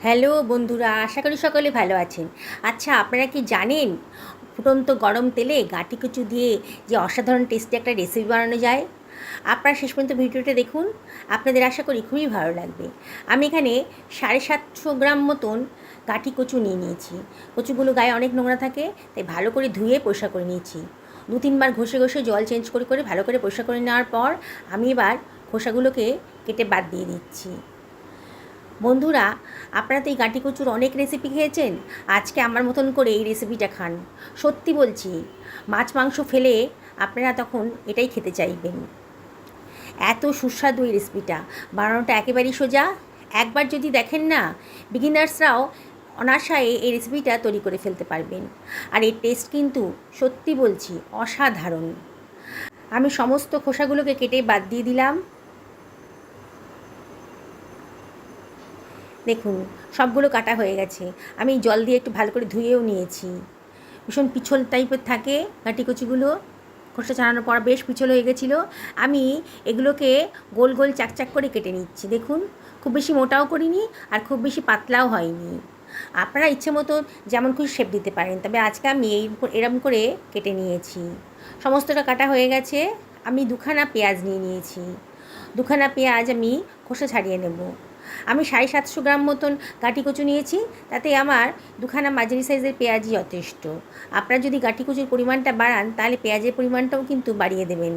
Hello বন্ধুরা, আশা করি সকলে ভালো আছেন। আচ্ছা, আপনারা কি জানেন ফুটন্ত গরম তেলে গাঁটি কচু দিয়ে যে অসাধারণ টেস্টি একটা রেসিপি বানানো যায়? আপনারা শেষ পর্যন্ত ভিডিওটা দেখুন, আপনাদের আশা করি খুবই ভালো লাগবে। আমি এখানে 750 গ্রাম মতন গাঁটি কচু নিয়ে নিয়েছি। কচুগুলো গায়ে অনেক নোংরা থাকে, তাই ভালো করে ধুয়ে পরিষ্কার করে নিয়েছি। 2-3 বার ঘষে ঘষে জল চেঞ্জ করে করে ভালো করে পরিষ্কার করে নেওয়ার পর আমি এবার খোসাগুলোকে কেটে বাদ দিয়ে দিচ্ছি। বন্ধুরা, আপনারা তো এই গাঁটি কচুর অনেক রেসিপি খেয়েছেন, আজকে আমার মতন করে এই রেসিপিটা খান। সত্যি বলছি, মাছ মাংস ফেলে আপনারা তখন এটাই খেতে চাইবেন। এত সুস্বাদু এই রেসিপিটা, বানানোটা একেবারেই সোজা। একবার যদি দেখেন না, বিগিনার্সরাও অনায়াসে এই রেসিপিটা তৈরি করে ফেলতে পারবেন। আর এর টেস্ট কিন্তু সত্যি বলছি অসাধারণ। আমি সমস্ত খোসাগুলোকে কেটে বাদ দিয়ে দিলাম। দেখুন, সবগুলো কাটা হয়ে গেছে। আমি জল দিয়ে একটু ভালো করে ধুয়েও নিয়েছি। ভীষণ পিছল টাইপের থাকে গাঁটি কচুগুলো, খোসা ছাড়ানোর পর বেশ পিছল হয়ে গেছিলো। আমি এগুলোকে গোল গোল চাকচাক করে কেটে নিচ্ছি। দেখুন, খুব বেশি মোটাও করিনি আর খুব বেশি পাতলাও হয়নি। আপনারা ইচ্ছে মতো যেমন খুশি শেপ দিতে পারেন, তবে আজকে আমি এরকম করে কেটে নিয়েছি। সমস্তটা কাটা হয়ে গেছে। আমি 2খানা পেঁয়াজ নিয়ে নিয়েছি। 2খানা পেঁয়াজ আমি খোসা ছাড়িয়ে নেব। আমি 750 গ্রাম মতন গাঁটি কচু নিয়েছি, তাতে আমার 2খানা মাঝারি সাইজের পেঁয়াজই যথেষ্ট। আপনারা যদি গাঁটি কচুর পরিমাণটা বাড়ান, তাহলে পেঁয়াজের পরিমাণটাও কিন্তু বাড়িয়ে দেবেন,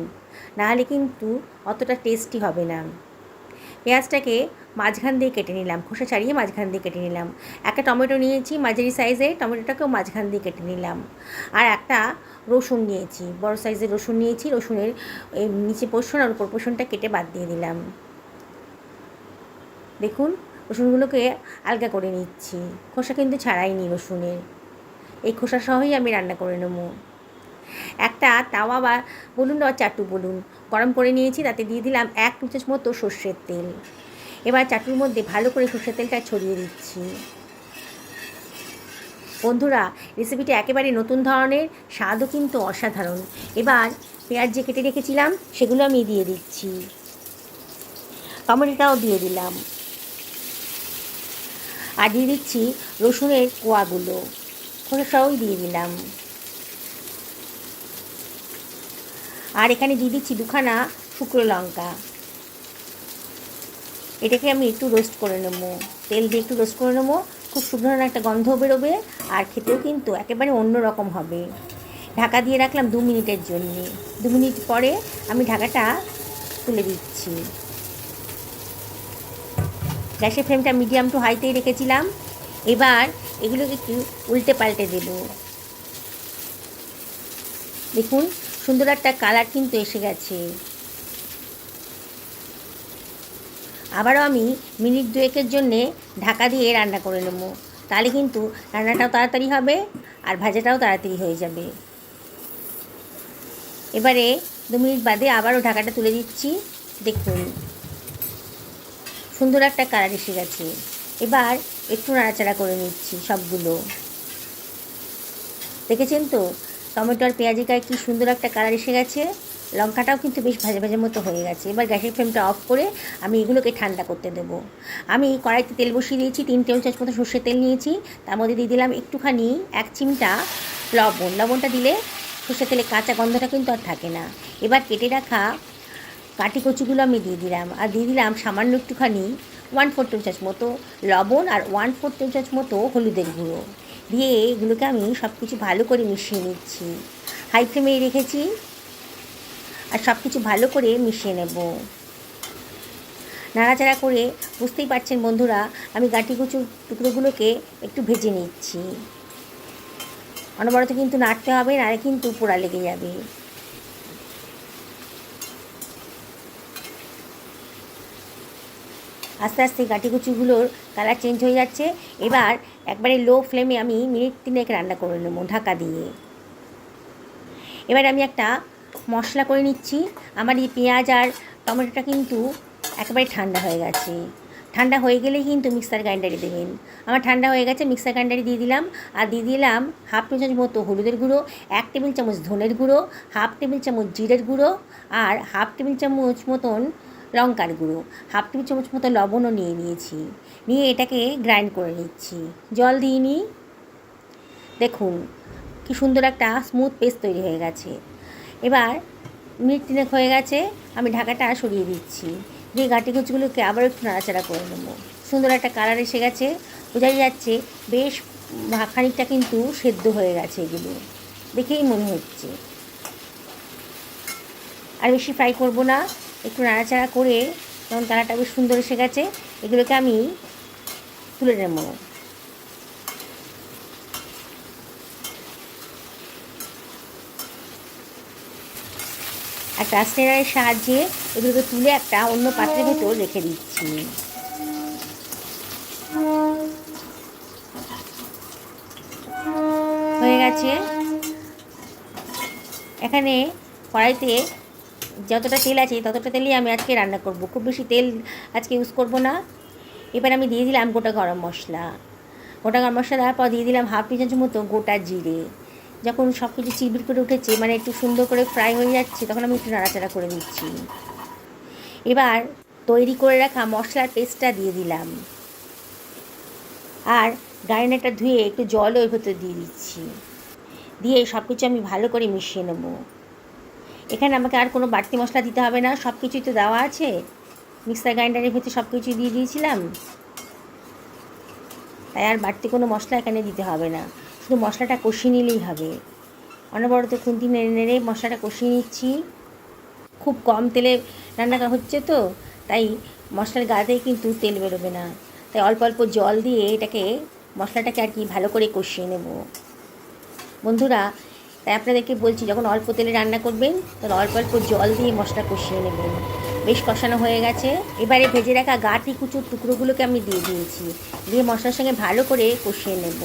নাহলে কিন্তু অতটা টেস্টি হবে না। পেঁয়াজটাকে মাঝখান দিয়ে কেটে নিলাম, খোসা ছাড়িয়ে মাঝখান দিয়ে কেটে নিলাম। একটা টমেটো নিয়েছি মাঝারি সাইজের, টমেটোটাকেও মাঝখান দিয়ে কেটে নিলাম। আর একটা রসুন নিয়েছি, বড় সাইজের রসুন নিয়েছি। রসুনের নিচে পোর্শন আর উপর পোর্শনটা কেটে বাদ দিয়ে দিলাম। দেখুন, রসুনগুলোকে আলগা করে নিচ্ছি, খোসা কিন্তু ছাড়াইনি রসুনের। এই খোসা সহই আমি রান্না করে নেব। একটা তাওয়া বা বলুন বা চাটু বলুন, গরম করে নিয়েছি। তাতে দিয়ে দিলাম 1 চামচ মতো সর্ষের তেল। এবার চাটুর মধ্যে ভালো করে সর্ষের তেলটা ছড়িয়ে দিচ্ছি। বন্ধুরা, রেসিপিটা একেবারে নতুন ধরনের, স্বাদও কিন্তু অসাধারণ। এবার পেঁয়াজ যে কেটে রেখেছিলাম সেগুলো আমি দিয়ে দিচ্ছি। টমেটোটাও দিয়ে দিলাম। আর দিয়ে দিচ্ছি রসুনের কোয়াগুলো, খোসাটাও দিয়ে দিলাম। আর এখানে দিয়ে দিচ্ছি 2খানা শুকনো লঙ্কা। এটাকে আমি একটু রোস্ট করে নেবো, তেল দিয়ে একটু রোস্ট করে নেবো। খুব সুন্দর একটা গন্ধ বেরোবে, আর খেতেও কিন্তু একেবারে অন্য রকম হবে। ঢাকা দিয়ে রাখলাম 2 মিনিটের জন্যে। 2 মিনিট পরে আমি ঢাকাটা তুলে দিচ্ছি। গ্যাসের ফ্লেমটা মিডিয়াম টু হাইতেই রেখেছিলাম। এবার এগুলোকে একটু উল্টে পাল্টে দেব। দেখুন, সুন্দর একটা কালার কিন্তু এসে গেছে। আবারও আমি মিনিট 2-এর জন্যে ঢাকা দিয়ে রান্না করে নেব, তাহলে কিন্তু রান্নাটাও তাড়াতাড়ি হবে আর ভাজাটাও তাড়াতাড়ি হয়ে যাবে। এবারে 2 মিনিট বাদে আবারও ঢাকাটা তুলে দিচ্ছি। দেখুন, সুন্দর একটা কালার এসে গেছে। এবার একটু নাড়াচাড়া করে নিচ্ছি সবগুলো। দেখেছেন তো, টমেটো আর পেঁয়াজের গায়ে কী সুন্দর একটা কালার এসে গেছে। লঙ্কাটাও কিন্তু বেশ ভাজা ভাজার মতো হয়ে গেছে। এবার গ্যাসের ফ্লেমটা অফ করে আমি এগুলোকে ঠান্ডা করতে দেবো। আমি কড়াইতে তেল বসিয়ে দিয়েছি। 3 টেবিল চামচ মতো সর্ষের তেল নিয়েছি। তার মধ্যে দিয়ে দিলাম একটুখানি 1 চিমটা লবণ। লবণটা দিলে সর্ষের তেলে কাঁচা গন্ধটা কিন্তু আর থাকে না। এবার কেটে রাখা কাটি কচুগুলো আমি দিয়ে দিলাম, আর দিয়ে দিলাম সামান্য একটুখানি 1/4 টেবিল চামচ মতো লবণ আর 1/4 টেবিল চামচ মতো হলুদের গুঁড়ো দিয়ে এগুলোকে আমি সব কিছু ভালো করে মিশিয়ে নিচ্ছি। হাই ফ্লেমে রেখেছি আর সব কিছু ভালো করে মিশিয়ে নেব। নাড়াচাড়া করে, বুঝতেই পারছেন বন্ধুরা, আমি গাঁটি কচুর টুকরোগুলোকে একটু ভেজে নিচ্ছি। অনবরত কিন্তু নাড়তে হবে, নাড়ে কিন্তু পোড়া লেগে যাবে। আস্তে আস্তে গাঁটি কচুগুলোর কালার চেঞ্জ হয়ে যাচ্ছে। এবার একবারে লো ফ্লেমে আমি মিনিট 3 রান্না করে নেব ঢাকা দিয়ে। এবার আমি একটা মশলা করে নিচ্ছি। আমার এই পেঁয়াজ আর টমেটোটা কিন্তু একেবারে ঠান্ডা হয়ে গেছে। ঠান্ডা হয়ে গেলেই কিন্তু মিক্সার গ্রাইন্ডারে দেবেন। আমার ঠান্ডা হয়ে গেছে, মিক্সার গ্রাইন্ডারে দিয়ে দিলাম। আর দিয়ে দিলাম 1/2 টেবিল চামচ মতো হলুদের গুঁড়ো, 1 টেবিল চামচ ধনের গুঁড়ো, 1/2 টেবিল চামচ জিরের গুঁড়ো আর 1/2 টেবিল চামচ মতন লঙ্কার গুঁড়ো, হাফ টেবিল চামচ মতো লবণও নিয়ে নিয়েছি, নিয়ে এটাকে গ্রাইন্ড করে নিচ্ছি। জল দিইনি। দেখুন কি সুন্দর একটা স্মুথ পেস্ট তৈরি হয়ে গেছে। এবার মিনিট 3 হয়ে গেছে, আমি ঢাকাটা সরিয়ে দিচ্ছি, দিয়ে গাঁটি কচুগুলোকে আবার একটু নাড়াচাড়া করে নেব। সুন্দর একটা কালার এসে গেছে, বোঝাই যাচ্ছে বেশ খানিকটা কিন্তু সেদ্ধ হয়ে গেছে, এগুলো দেখেই মনে হচ্ছে। আর বেশি ফ্রাই করব না, একটু নাড়াচাড়া করে যেমন কালারটা বেশ সুন্দর এসে গেছে, এগুলোকে আমি তুলে নেব। একটা স্ট্রেনারের সাহায্যে এগুলোকে তুলে একটা অন্য পাত্রের ভেতর রেখে দিচ্ছি। হয়ে গেছে। এখানে কড়াইতে যতটা তেল আছে ততটা তেলই আমি আজকে রান্না করব, খুব বেশি তেল আজকে ইউজ করব না। এবার আমি দিয়ে দিলাম গোটা গরম মশলা। গোটা গরম মশলা দেওয়ার পর দিয়ে দিলাম হাফ টি চামচ মতো গোটা জিরে। যখন সব কিছু চিবির করে উঠেছে, মানে একটু সুন্দর করে ফ্রাই হয়ে যাচ্ছে, তখন আমি একটু নাড়াচাড়া করে দিচ্ছি। এবার তৈরি করে রাখা মশলার পেস্টটা দিয়ে দিলাম, আর গ্রাইন্ডারটা ধুয়ে একটু জল ওই ভেতর দিয়ে দিচ্ছি, দিয়ে সব কিছু আমি ভালো করে মিশিয়ে নেব। এখানে আমাকে আর কোনো বাড়তি মশলা দিতে হবে না, সব কিছুই তো দেওয়া আছে, মিক্সার গ্রাইন্ডারের ভেতরে সব কিছুই দিয়ে দিয়েছিলাম, তাই আর বাড়তি কোনো মশলা এখানে দিতে হবে না, শুধু মশলাটা কষিয়ে নিলেই হবে। অনবরত খুন্তি নেড়ে নেড়ে মশলাটা কষিয়ে নিচ্ছি। খুব কম তেলে রান্না হচ্ছে তো, তাই মশলার গাতেই কিন্তু তেল বেরোবে না, তাই অল্প অল্প জল দিয়ে এটাকে মশলাটাকে আর কি ভালো করে কষিয়ে নেব বন্ধুরা। তাই আপনাদেরকে বলছি, যখন অল্প তেলে রান্না করবেন তখন অল্প অল্প জল দিয়ে মশলা কষিয়ে নেবেন। বেশ কষানো হয়ে গেছে। এবারে ভেজে রাখা গাঁটি কুচুর টুকরোগুলোকে আমি দিয়ে দিয়েছি, দিয়ে মশলার সঙ্গে ভালো করে কষিয়ে নেব।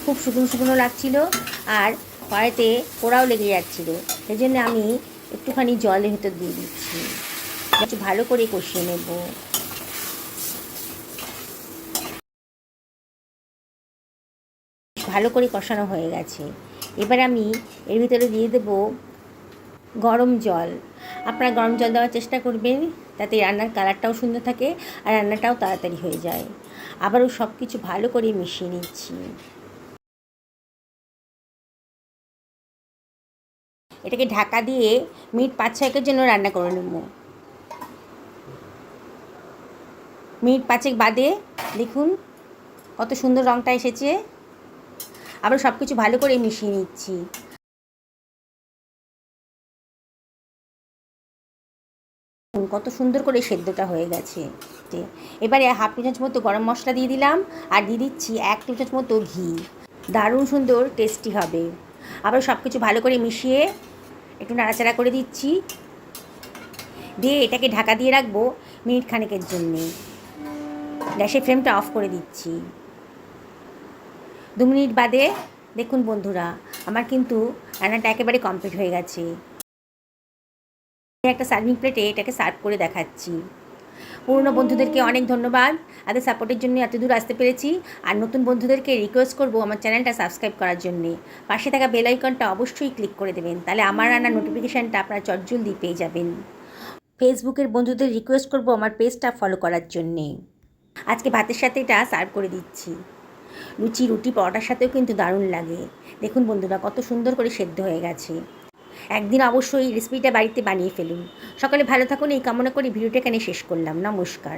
খুব শুকনো শুকনো লাগছিল, আর কড়াইতে পোড়াও লেগে যাচ্ছিল, সেই জন্য আমি একটুখানি জলের ভেতর দিয়ে দিচ্ছি, একটু ভালো করে কষিয়ে নেব। ভালো করে কষানো হয়ে গেছে। এবার আমি এর ভিতরে দিয়ে দেব গরম জল। আপনারা গরম জল দেওয়ার চেষ্টা করবেন, তাতে রান্নার কালারটাও সুন্দর থাকে আর রান্নাটাও তাড়াতাড়ি হয়ে যায়। আবারও সব কিছু ভালো করে মিশিয়ে নিচ্ছি। এটাকে ঢাকা দিয়ে মিনিট 5-6 জন্য রান্না করে নেব। মিনিট 5 বাদে দেখুন কত সুন্দর রঙটা এসেছে। আবার সব কিছু ভালো করে মিশিয়ে নিচ্ছি। কত সুন্দর করে সেদ্ধটা হয়ে গেছে। এবারে হাফ টি চামচ মতো গরম মশলা দিয়ে দিলাম, আর দিয়ে দিচ্ছি 1 টি চামচ মতো ঘি। দারুণ সুন্দর টেস্টি হবে। আবার সব কিছু ভালো করে মিশিয়ে একটু নাড়াচাড়া করে দিচ্ছি, দিয়ে এটাকে ঢাকা দিয়ে রাখবো মিনিট খানেকের জন্যে। গ্যাসের ফ্লেমটা অফ করে দিচ্ছি। 2 মিনিট বাদে দেখুন বন্ধুরা, আমার কিন্তু রান্নাটা একেবারে কমপ্লিট হয়ে গেছে। একটা সার্ভিং প্লেটে এটাকে সার্ভ করে দেখাচ্ছি। পুরনো বন্ধুদেরকে অনেক ধন্যবাদ, তাদের সাপোর্টের জন্য এত দূর আসতে পেরেছি। আর নতুন বন্ধুদেরকে রিকোয়েস্ট করব আমার চ্যানেলটা সাবস্ক্রাইব করার জন্যে। পাশে থাকা বেল আইকনটা অবশ্যই ক্লিক করে দেবেন, তাহলে আমার রান্নার নোটিফিকেশানটা আপনারা চটজলদি পেয়ে যাবেন। ফেসবুকের বন্ধুদের রিকোয়েস্ট করব আমার পেজটা ফলো করার জন্যে। আজকে ভাতের সাথে এটা সার্ভ করে দিচ্ছি। লুচি, রুটি, পরোটার সাথেও কিন্তু দারুণ লাগে। দেখুন বন্ধুরা কত সুন্দর করে সেদ্ধ হয়ে গেছে। একদিন অবশ্যই রেসিপিটা বাড়িতে বানিয়ে ফেলুন। সকলে ভালো থাকুন এই কামনা করে ভিডিওটা এখানে শেষ করলাম। নমস্কার।